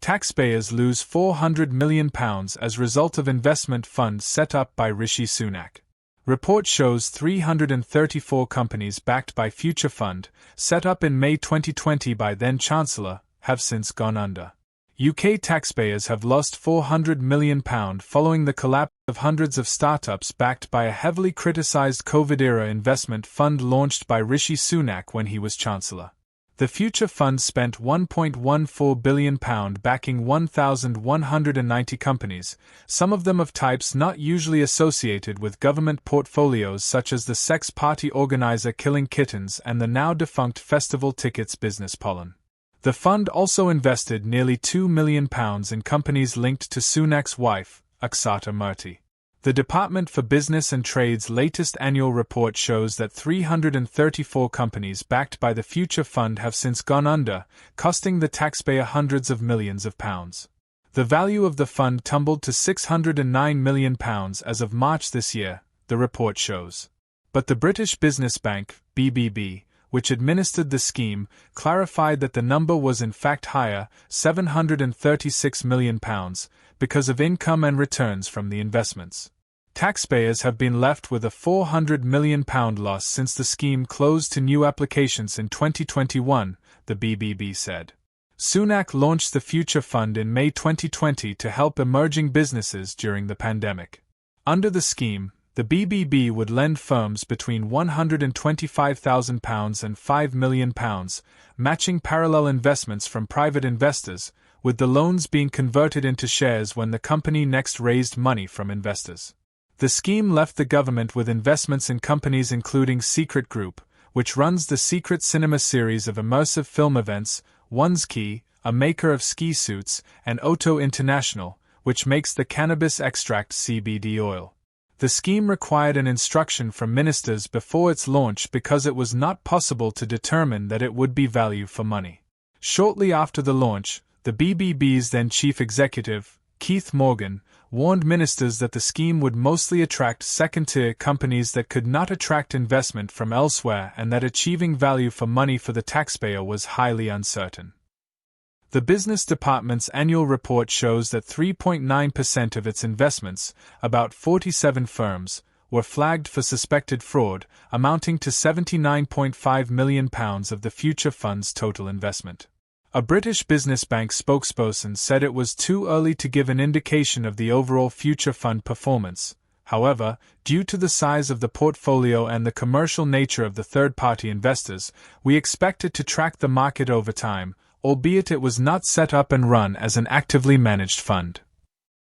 Taxpayers lose £400 million as result of investment fund set up by Rishi Sunak. Report shows 334 companies backed by Future Fund, set up in May 2020 by then-Chancellor, have since gone under. UK taxpayers have lost £400 million following the collapse of hundreds of startups backed by a heavily criticised COVID-era investment fund launched by Rishi Sunak when he was Chancellor. The Future Fund spent £1.14 billion backing 1,190 companies, some of them of types not usually associated with government portfolios such as the sex party organiser Killing Kittens and the now defunct festival tickets business Pollen. The fund also invested nearly £2 million in companies linked to Sunak's wife, Akshata Murty. The Department for Business and Trade's latest annual report shows that 334 companies backed by the Future Fund have since gone under, costing the taxpayer hundreds of millions of pounds. The value of the fund tumbled to £609 million as of March this year, the report shows. But the British Business Bank, BBB, which administered the scheme, clarified that the number was in fact higher, £736 million, because of income and returns from the investments. Taxpayers have been left with a £400 million loss since the scheme closed to new applications in 2021, the BBB said. Sunak launched the Future Fund in May 2020 to help emerging businesses during the pandemic. Under the scheme, the BBB would lend firms between £125,000 and £5 million, matching parallel investments from private investors, with the loans being converted into shares when the company next raised money from investors. The scheme left the government with investments in companies including Secret Group, which runs the Secret Cinema series of immersive film events, OneSki, a maker of ski suits, and Otto International, which makes the cannabis extract CBD oil. The scheme required an instruction from ministers before its launch because it was not possible to determine that it would be value for money. Shortly after the launch, the BBB's then chief executive, Keith Morgan, warned ministers that the scheme would mostly attract second-tier companies that could not attract investment from elsewhere and that achieving value for money for the taxpayer was highly uncertain. The Business Department's annual report shows that 3.9% of its investments, about 47 firms, were flagged for suspected fraud, amounting to £79.5 million of the Future Fund's total investment. A British business bank spokesperson said it was too early to give an indication of the overall Future Fund performance. However, due to the size of the portfolio and the commercial nature of the third-party investors, we expect it to track the market over time, albeit it was not set up and run as an actively managed fund.